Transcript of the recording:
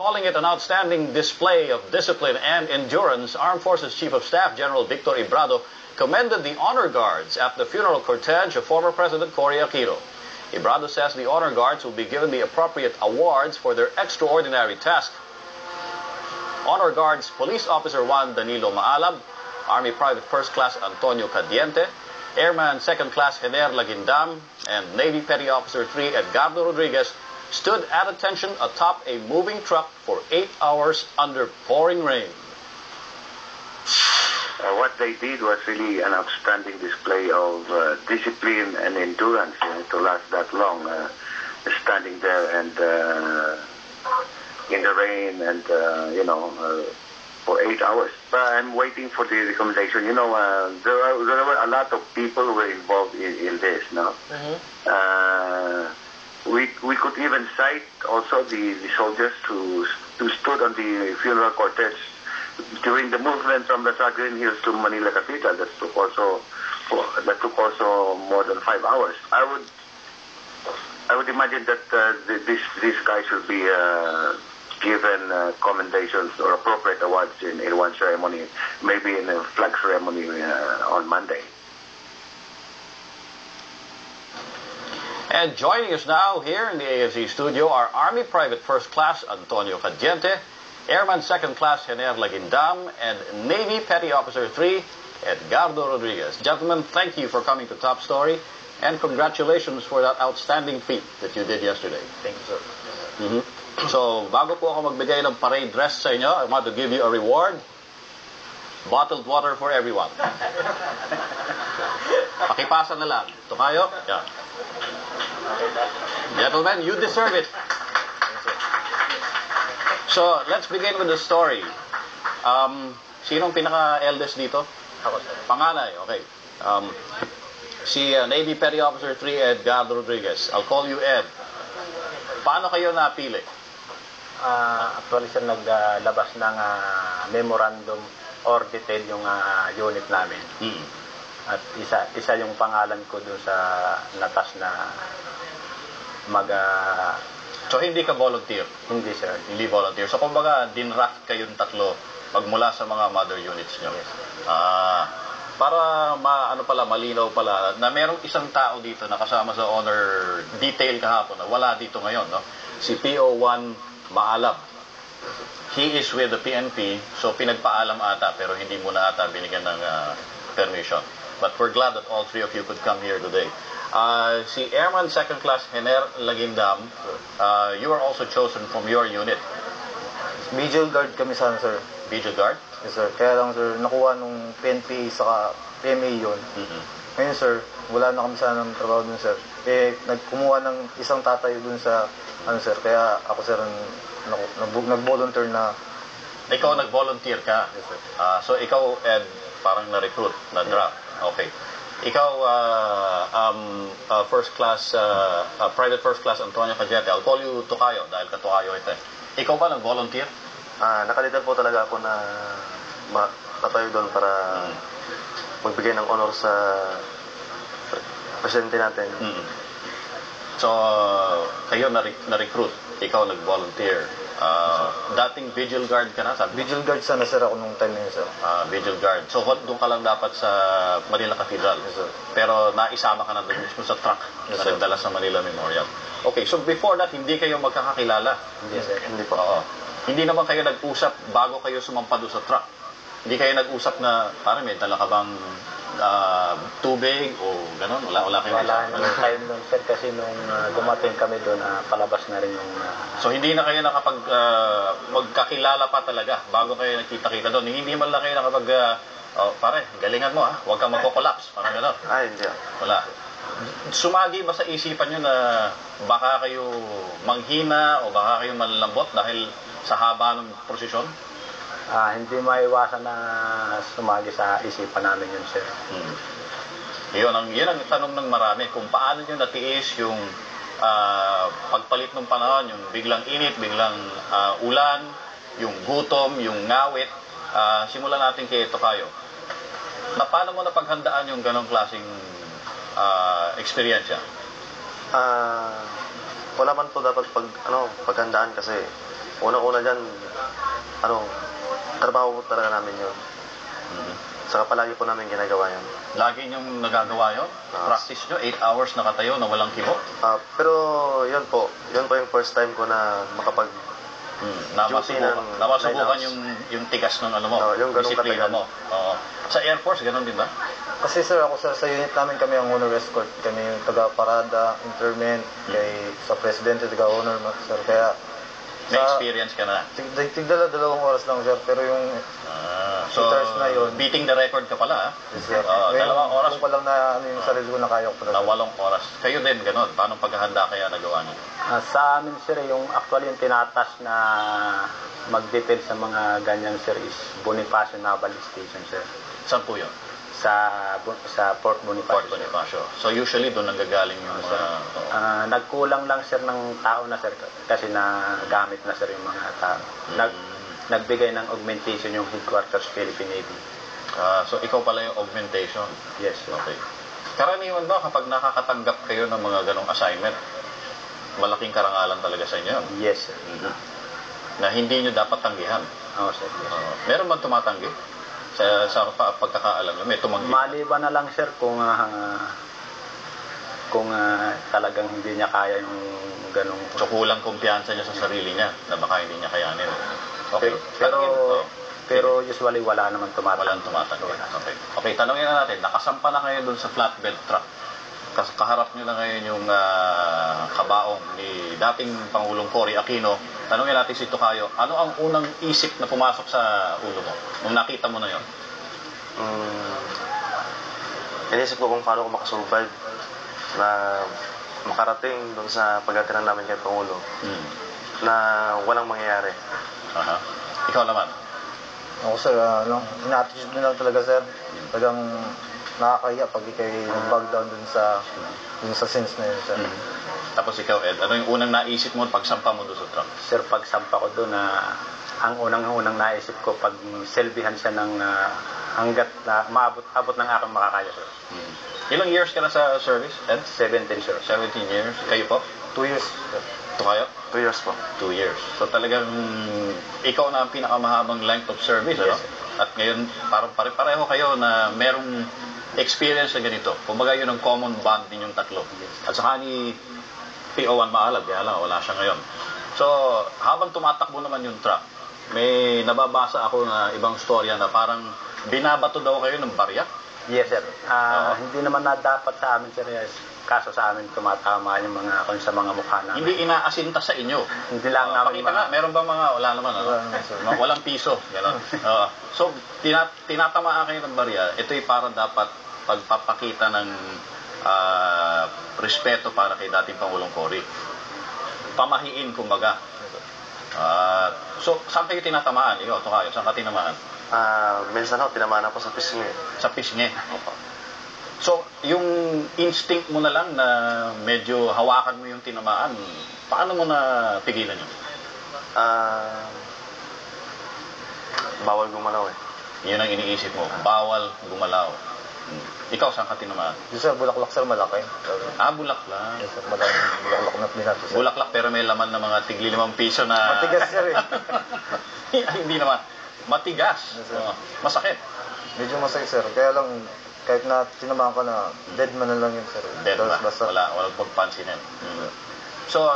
Calling it an outstanding display of discipline and endurance, Armed Forces Chief of Staff General Victor Ibrado commended the honor guards at the funeral cortege of former President Cory Aquino. Ibrado says the honor guards will be given the appropriate awards for their extraordinary task. Honor Guards Police Officer Juan Danilo Maalab, Army Private First Class Antonio Cadiente, Airman Second Class Jener Lagindam, and Navy Petty Officer 3 Edgardo Rodriguez stood at attention atop a moving truck for 8 hours under pouring rain. What they did was really an outstanding display of discipline and endurance to last that long, standing there and in the rain and, for 8 hours. But I'm waiting for the recommendation. There were a lot of people who were involved in this, no? We could even cite also the soldiers who stood on the funeral cortege during the movement from the Green Hills to Manila Cathedral. That took also more than 5 hours. I would imagine that these guys should be given commendations or appropriate awards in one ceremony, maybe in a flag ceremony on Monday. And joining us now here in the AFC studio are Army Private First Class Antonio Cadiente, Airman Second Class Jener Lagindam, and Navy Petty Officer 3 Edgardo Rodriguez. Gentlemen, thank you for coming to Top Story, and congratulations for that outstanding feat that you did yesterday. Thank you, sir. So, bago po ako magbigay ng parade dress sa inyo, I want to give you a reward. Bottled water for everyone. Pakipasa na lang. Ito kayo? Yeah. Gentlemen, you deserve it. So, let's begin with the story. Sinong pinaka-eldest dito? Ako, sir. Panganay, okay. Si Navy Petty Officer 3 Edgardo Rodriguez. I'll call you Ed. Paano kayo napili? Actually, sir, naglabas ng memorandum or detail yung unit namin. At isa yung pangalan ko doon sa natas na So, hindi ka volunteer? Hindi, sir. Hindi volunteer. So, kumbaga, dinraft kayong tatlo magmula sa mga mother units nyo. Yes. Para malinaw pala na merong isang tao dito na kasama sa honor detail kahapon na wala dito ngayon, no? Si PO1 Maalab. He is with the PNP, so pinagpaalam ata pero hindi muna ata binigyan ng permission. But we're glad that all three of you could come here today. Si Airman Second Class Jener Lagindam, you are also chosen from your unit. Vigil guard kami sana, sir. Vigil guard? Yes, sir. Kaya lang, sir, nakuha nung PNP saka PMA yun. Ngayon, sir, wala na kami sana ng trabaho dun, sir. Nagkumuha ng isang tatay dun sa, sir, kaya ako, sir, nag-volunteer na. Ikaw nag-volunteer ka? Yes, sir. So, ikaw, Ed, parang na-recruit, na-draft. Okay. Ikaw, Private First Class Antonio Cadiente. I'll call you Tokayo dahil ka-Tokayo ito. Ikaw ba nag-volunteer? Nakalita po talaga ako na matayo doon para magbigay ng honor sa presidente natin. So, kayo na-recruit. Ikaw nag-volunteer. Dating vigil guard ka na, sabi? Vigil guard sana, sir, ako nung time na yun, sir. Vigil guard. So, doon ka lang dapat sa Manila Cathedral. Yes, sir. Pero naisama ka na doon mismo sa truck na nagdala sa Manila Memorial. Okay, so before that, hindi kayo magkakakilala? Hindi, sir. Hindi po. Hindi naman kayo nag-usap bago kayo sumampa doon sa truck? Hindi kayo nag-usap na, parang may dala ka bang tubig o gano'n? Wala kayo? Wala nung time nun, sir, kasi nung dumating kami doon, palabas na rin yung... So, hindi na kayo magkakilala pa talaga bago kayo nakita-kita doon? Hindi man lang kayo pare, galingan mo huwag kang magko-collapse, parang gano'n? Hindi. Wala. Sumagi ba sa isipan nyo na baka kayo manghina o baka kayo malalambot dahil sa haba ng prosesyon? Hindi maiwasan na sumagi sa isipan namin yun, sir. Yun ang tanong ng marami, kung paano nyo natiis yung pagpalit ng panahon, yung biglang init, biglang ulan, yung gutom, yung ngawit. Simulan natin kay Tokayo. Paano mo napaghandaan yung ganong klaseng experience? Wala man po dapat paghandaan kasi Unang-una dyan, trabaho po talaga namin yun. Saka palagi po namin ginagawa yun. Lagi niyong nagagawa yun? Practice nyo, 8 hours nakatayo na walang kibo? Pero yun po yung first time ko na makapag Namasubukan yung tigas ng yung ganung disiplina mo. Sa Air Force, ganun din ba? Kasi sir, ako sa unit namin kami ang honor escort. Kami yung taga-parada, interment, sa presidente, taga-honor, sir. Kaya, May experience ka na. Tigdala-dalawang oras lang, sir. Pero yung So, na yun, beating the record ka pala, yes, sir. dalawang oras Kung pa lang na yung sarili ko na kaya ko na 8 oras. Kayo din, ganun. Paano paghahanda kaya nagawa niyo? Sa amin, sir, yung actually yung tinatas na mag-detail sa mga ganyan, sir, is Bonifacio Naval Station, sir. Saan po yun? Sa Port Bonifacio. Port Bonifacio. So usually doon nanggagaling yung nagkulang lang, sir, ng tao na, sir, kasi nagamit na, sir, yung mga tao. Nagbigay ng augmentation yung headquarters Philippine Navy. So ikaw pala yung augmentation? Yes, sir. Okay. Karaniwan ba kapag nakakatanggap kayo ng mga ganong assignment, malaking karangalan talaga sa inyo? Yes, sir. Na hindi nyo dapat tanggihan? Oo, sir. Yes. Meron bang tumatanggi? Sa pagkakaalam nyo, may tumanggi? Maliban na lang, sir, kung talagang hindi niya kaya yung ganong... So kulang kumpiyansa niya sa sarili niya na baka hindi niya kayanin. Okay. Pero usually wala naman tumatanggi. Walang tumatanggi. Okay, tanongin na natin, nakasampa na kayo dun sa flatbed truck. Kaharap nyo na ngayon yung kabaong ni dating Pangulong Cory Aquino. Tanongin natin si Tocayo, ano ang unang isip na pumasok sa ulo mo nung nakita mo na yun? Inisip ko kung paano ko makasurvive na makarating doon sa pagkatiran namin kay Pangulo na walang mangyayari. Ikaw naman? Ako, sir, ina-attitude na lang talaga, sir. Talagang nakakahiya pag ikay nag-bug down dun sa sense na yun, sir. Tapos ikaw, Ed, ano yung unang naisip mo pagsampa mo doon sa truck? Sir, pagsampa ko doon, ang unang naisip ko, pag selbihan siya ng hanggat na abot ng aking makakaya, sir. Ilang years ka na sa service, Ed? 17, sir. 17 years. Kayo po? 2 years, sir. Tocayo? 2 years po. 2 years. So talagang ikaw na ang pinakamahabang length of service, Yes, ano? At ngayon, parang pareho kayo na merong experience na ganito. Kumbaga yun ang common bond ninyong tatlo. At saka ni PO1 Maalab, kaya lang, wala siya ngayon. So, habang tumatakbo naman yung truck, may nababasa ako na ibang storya na parang binabato daw kayo ng barya. Yes, sir. Hindi naman na dapat sa amin, sir. Yes. Kaso sa amin tumatama yung mga sa mga mukha namin. Hindi inaasinta sa inyo. Hindi lang namin pakita nga, meron ba mga, wala naman, ano? Walang piso. Gano'n. So, tinatamaan kayo ng barya. Ito'y para dapat pagpapakita ng respeto para kay dating Pangulong Cory. Pamahiin, kumbaga. So, saan kayo tinatamaan? Ikaw, Tocayo, saan ka tinamaan? Minsan ako, tinamaan ako sa pisngi. Sa pisngi? So, yung instinct mo na lang na medyo hawakan mo yung tinamaan, paano mo na pigilan yun? Bawal gumalaw eh. Yun ang iniisip mo, bawal gumalaw. Ikaw, saan ka tinamaan? Yung sir, bulaklak, sir, malaki. Bulaklak. Yes, sir, malaki. Bulaklak na binato, sir. Bulaklak pero may laman na mga tigli 5 piso na... Matigas, sir, eh. Hindi naman. Matigas. Yes, sir. Masakit. Medyo masakit, sir. Kaya lang, kahit na tinamaan ka na, dead man na lang yun, sir. Dead ba? Basta, Walang pagpansinin. So,